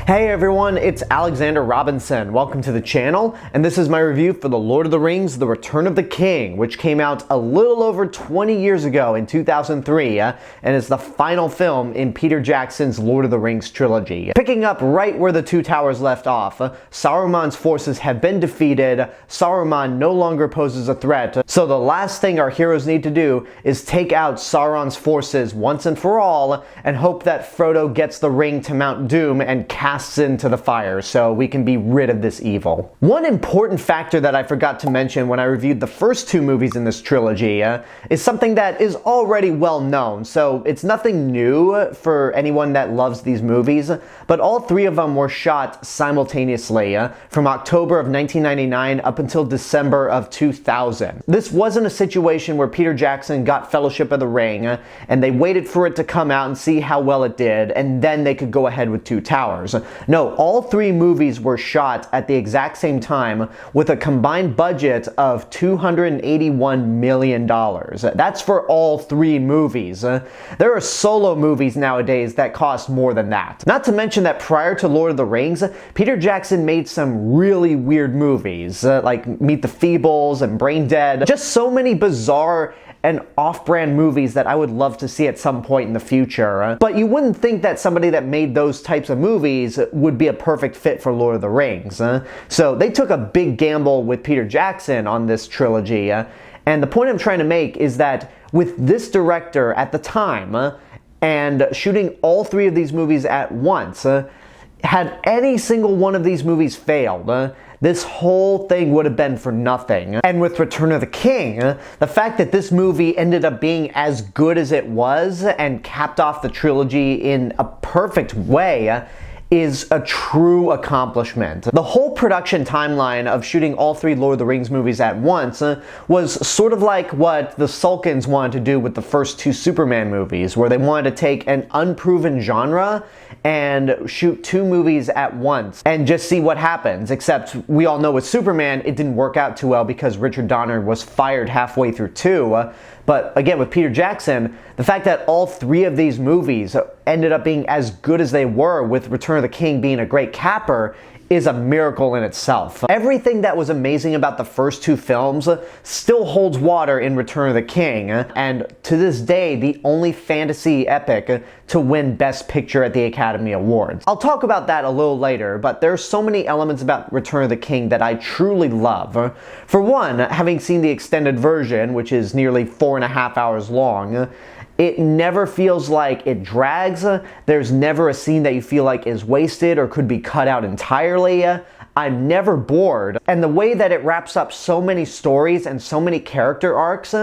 Hey everyone, it's Alexander Robinson. Welcome to the channel, and this is my review for The Lord of the Rings: The Return of the King, which came out a little over 20 years ago in 2003, and is the final film in Peter Jackson's Lord of the Rings trilogy. Picking up right where the Two Towers left off, Saruman's forces have been defeated, Saruman no longer poses a threat, so the last thing our heroes need to do is take out Sauron's forces once and for all, and hope that Frodo gets the ring to Mount Doom and casts into the fire so we can be rid of this evil. One important factor that I forgot to mention when I reviewed the first two movies in this trilogy is something that is already well known, so it's nothing new for anyone that loves these movies, but all three of them were shot simultaneously from October of 1999 up until December of 2000. This wasn't a situation where Peter Jackson got Fellowship of the Ring and they waited for it to come out and see how well it did, and then they could go ahead with Two Towers. No, all three movies were shot at the exact same time with a combined budget of $281 million. That's for all three movies. There are solo movies nowadays that cost more than that. Not to mention that prior to Lord of the Rings, Peter Jackson made some really weird movies, like Meet the Feebles and Brain Dead. Just so many bizarre and off-brand movies that I would love to see at some point in the future. But you wouldn't think that somebody that made those types of movies would be a perfect fit for Lord of the Rings. So they took a big gamble with Peter Jackson on this trilogy. And the point I'm trying to make is that with this director at the time, and shooting all three of these movies at once, had any single one of these movies failed, this whole thing would have been for nothing. And with Return of the King, the fact that this movie ended up being as good as it was and capped off the trilogy in a perfect way is a true accomplishment. The whole production timeline of shooting all three Lord of the Rings movies at once was sort of like what the Sulkans wanted to do with the first two Superman movies, where they wanted to take an unproven genre and shoot two movies at once and just see what happens. Except we all know with Superman, it didn't work out too well because Richard Donner was fired halfway through two. But again, with Peter Jackson, the fact that all three of these movies ended up being as good as they were, with Return of the King being a great capper, is a miracle in itself. Everything that was amazing about the first two films still holds water in Return of the King, and to this day, the only fantasy epic to win Best Picture at the Academy Awards. I'll talk about that a little later, but there's so many elements about Return of the King that I truly love. For one, having seen the extended version, which is nearly 4.5 hours long, it never feels like it drags. There's never a scene that you feel like is wasted or could be cut out entirely. I'm never bored. And the way that it wraps up so many stories and so many character arcs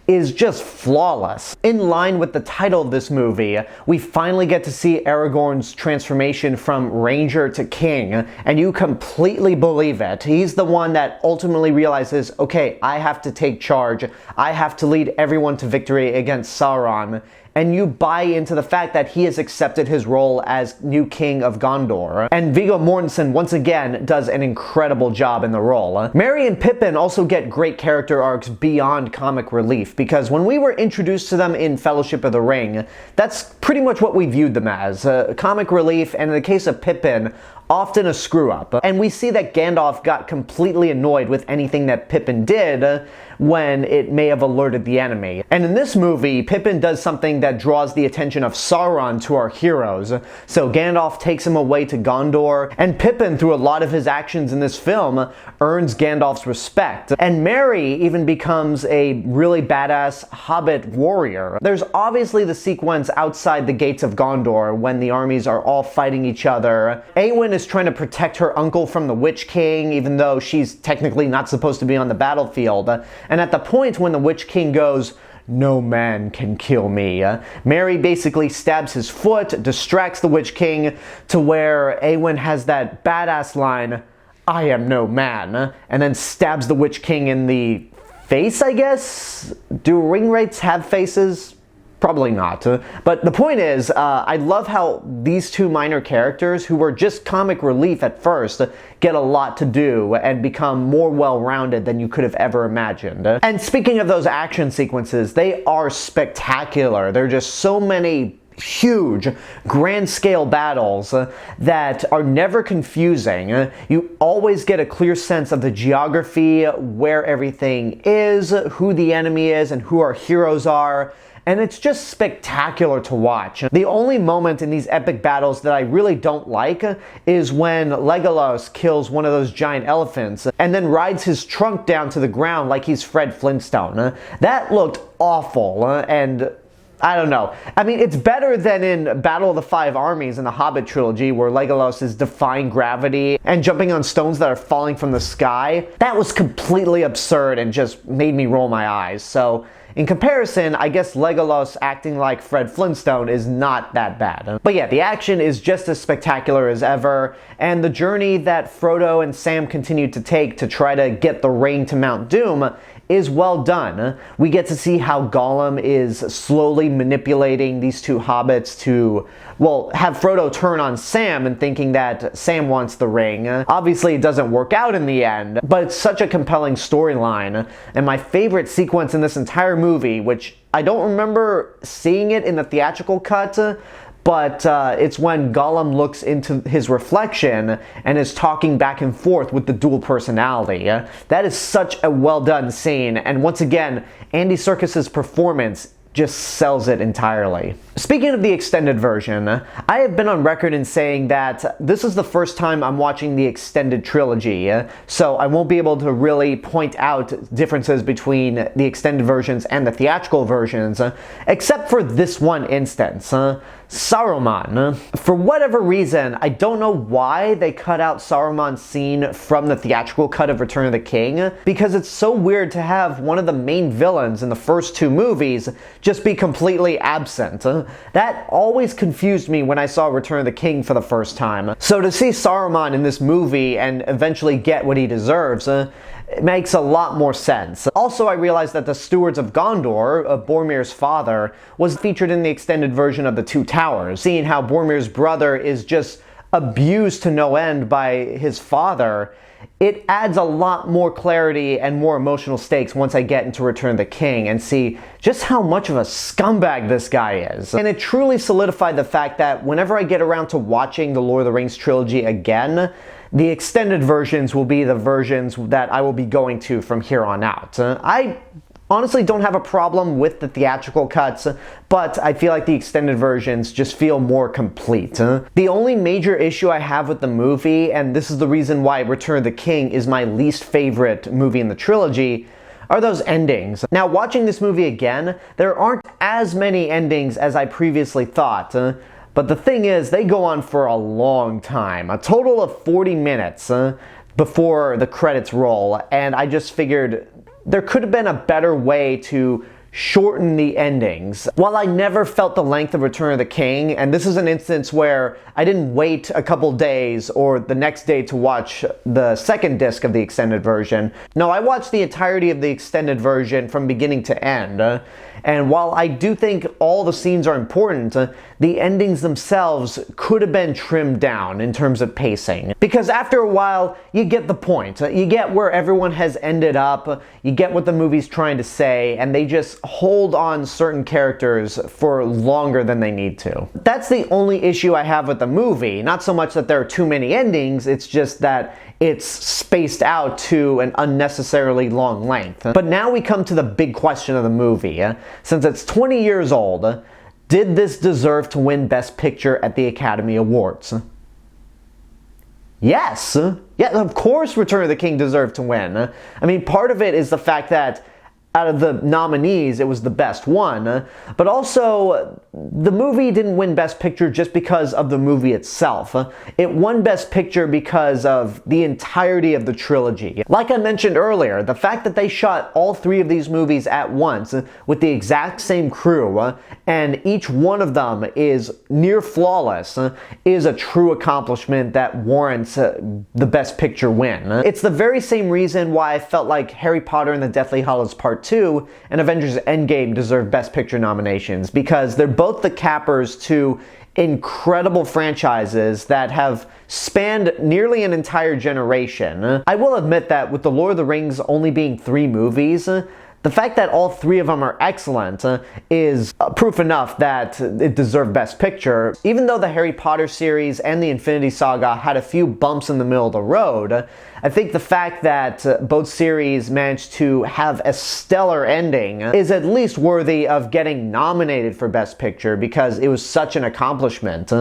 is just flawless. In line with the title of this movie, we finally get to see Aragorn's transformation from Ranger to King, and you completely believe it. He's the one that ultimately realizes, okay, I have to take charge. I have to lead everyone to victory against Sauron. And you buy into the fact that he has accepted his role as new king of Gondor. And Viggo Mortensen once again does an incredible job in the role. Merry and Pippin also get great character arcs beyond comic relief, because when we were introduced to them in Fellowship of the Ring, that's pretty much what we viewed them as. Comic relief, and in the case of Pippin, often a screw-up. And we see that Gandalf got completely annoyed with anything that Pippin did when it may have alerted the enemy. And in this movie, Pippin does something that draws the attention of Sauron to our heroes. So Gandalf takes him away to Gondor, and Pippin, through a lot of his actions in this film, earns Gandalf's respect. And Merry even becomes a really badass hobbit warrior. There's obviously the sequence outside the gates of Gondor when the armies are all fighting each other. Éowyn is trying to protect her uncle from the Witch King, even though she's technically not supposed to be on the battlefield. And at the point when the Witch King goes, "No man can kill me," Merry basically stabs his foot, distracts the Witch King to where Éowyn has that badass line, "I am no man," and then stabs the Witch King in the face, I guess? Do ring wraiths have faces? Probably not. But the point is, I love how these two minor characters, who were just comic relief at first, get a lot to do and become more well-rounded than you could have ever imagined. And speaking of those action sequences, they are spectacular. There are just so many huge, grand scale battles that are never confusing. You always get a clear sense of the geography, where everything is, who the enemy is, and who our heroes are. And it's just spectacular to watch. The only moment in these epic battles that I really don't like is when Legolas kills one of those giant elephants and then rides his trunk down to the ground like he's Fred Flintstone. That looked awful, and I don't know. I mean, it's better than in Battle of the Five Armies in the Hobbit trilogy, where Legolas is defying gravity and jumping on stones that are falling from the sky. That was completely absurd and just made me roll my eyes. So, in comparison, I guess Legolas acting like Fred Flintstone is not that bad. But yeah, the action is just as spectacular as ever, and the journey that Frodo and Sam continue to take to try to get the ring to Mount Doom is well done. We get to see how Gollum is slowly manipulating these two hobbits to, well, have Frodo turn on Sam and thinking that Sam wants the ring. Obviously, it doesn't work out in the end, but it's such a compelling storyline. And my favorite sequence in this entire movie, which I don't remember seeing it in the theatrical cut, but it's when Gollum looks into his reflection and is talking back and forth with the dual personality. That is such a well done scene, and once again, Andy Serkis' performance just sells it entirely. Speaking of the extended version, I have been on record in saying that this is the first time I'm watching the extended trilogy, so I won't be able to really point out differences between the extended versions and the theatrical versions, except for this one instance. Saruman. For whatever reason, I don't know why they cut out Saruman's scene from the theatrical cut of Return of the King, because it's so weird to have one of the main villains in the first two movies just be completely absent. That always confused me when I saw Return of the King for the first time. So to see Saruman in this movie and eventually get what he deserves, it makes a lot more sense. Also, I realized that the Stewards of Gondor, Boromir's father, was featured in the extended version of The Two Towers. Seeing how Boromir's brother is just abused to no end by his father, it adds a lot more clarity and more emotional stakes once I get into Return of the King and see just how much of a scumbag this guy is. And it truly solidified the fact that whenever I get around to watching the Lord of the Rings trilogy again, the extended versions will be the versions that I will be going to from here on out. I honestly don't have a problem with the theatrical cuts, but I feel like the extended versions just feel more complete. The only major issue I have with the movie, and this is the reason why Return of the King is my least favorite movie in the trilogy, are those endings. Now, watching this movie again, there aren't as many endings as I previously thought. But the thing is, they go on for a long time, a total of 40 minutes before the credits roll, and I just figured there could have been a better way to shorten the endings. While I never felt the length of Return of the King, and this is an instance where I didn't wait a couple days or the next day to watch the second disc of the extended version. No, I watched the entirety of the extended version from beginning to end. And while I do think all the scenes are important, the endings themselves could have been trimmed down in terms of pacing. Because after a while, you get the point. You get where everyone has ended up, you get what the movie's trying to say, and they just hold on certain characters for longer than they need to. That's the only issue I have with the movie. Not so much that there are too many endings, it's just that it's spaced out to an unnecessarily long length. But now we come to the big question of the movie. Since it's 20 years old, did this deserve to win Best Picture at the Academy Awards? Yes! Yeah, of course Return of the King deserved to win. I mean, part of it is the fact that out of the nominees, it was the best one, but also the movie didn't win Best Picture just because of the movie itself. It won Best Picture because of the entirety of the trilogy. Like I mentioned earlier, the fact that they shot all three of these movies at once with the exact same crew, and each one of them is near flawless, is a true accomplishment that warrants the Best Picture win. It's the very same reason why I felt like Harry Potter and the Deathly Hallows Part 2 and Avengers Endgame deserve Best Picture nominations, because they're both the cappers to incredible franchises that have spanned nearly an entire generation. I will admit that with The Lord of the Rings only being 3 movies, The fact that all three of them are excellent is proof enough that it deserved Best Picture. Even though the Harry Potter series and the Infinity Saga had a few bumps in the middle of the road, I think the fact that both series managed to have a stellar ending is at least worthy of getting nominated for Best Picture because it was such an accomplishment.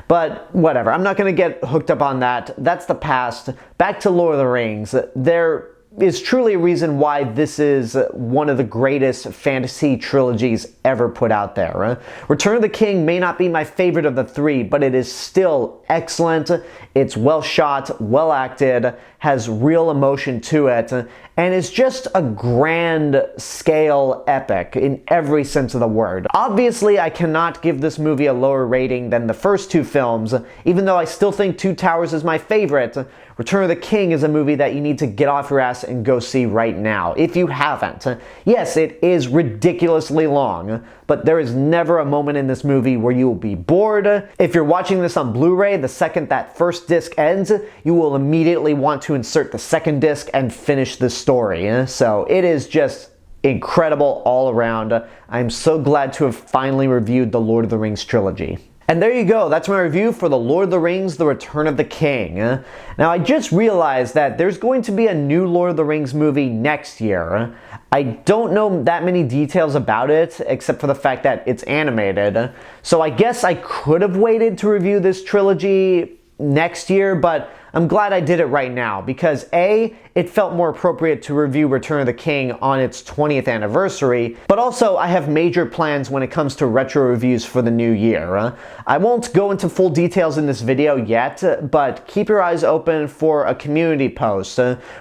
But whatever, I'm not going to get hooked up on that. That's the past. Back to Lord of the Rings. There is truly a reason why this is one of the greatest fantasy trilogies ever put out there. Return of the King may not be my favorite of the three, but it is still excellent. It's well shot, well acted, has real emotion to it, and is just a grand scale epic in every sense of the word. Obviously, I cannot give this movie a lower rating than the first two films, even though I still think Two Towers is my favorite. Return of the King is a movie that you need to get off your ass and go see right now, if you haven't. Yes, it is ridiculously long, but there is never a moment in this movie where you will be bored. If you're watching this on Blu-ray, the second that first disc ends, you will immediately want to insert the second disc and finish the story. So it is just incredible all around. I'm so glad to have finally reviewed the Lord of the Rings trilogy. And there you go, that's my review for The Lord of the Rings, The Return of the King. Now, I just realized that there's going to be a new Lord of the Rings movie next year. I don't know that many details about it, except for the fact that it's animated. So I guess I could have waited to review this trilogy next year, but I'm glad I did it right now because A, it felt more appropriate to review Return of the King on its 20th anniversary, but also I have major plans when it comes to retro reviews for the new year. I won't go into full details in this video yet, but keep your eyes open for a community post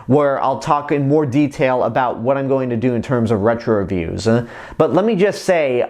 where I'll talk in more detail about what I'm going to do in terms of retro reviews. But let me just say,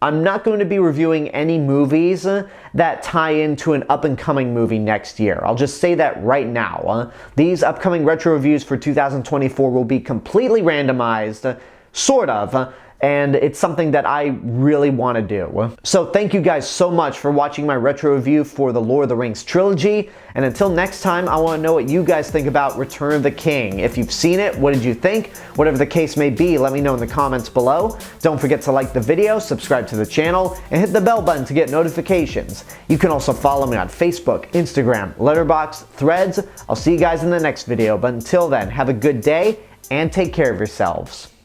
I'm not going to be reviewing any movies that tie into an up-and-coming movie next year. I'll just say that right now. These upcoming retro reviews for 2024 will be completely randomized, sort of, and it's something that I really want to do. So thank you guys so much for watching my retro review for the Lord of the Rings trilogy, and until next time, I want to know what you guys think about Return of the King. If you've seen it, what did you think? Whatever the case may be, let me know in the comments below. Don't forget to like the video, subscribe to the channel, and hit the bell button to get notifications. You can also follow me on Facebook, Instagram, Letterboxd, Threads. I'll see you guys in the next video, but until then, have a good day, and take care of yourselves.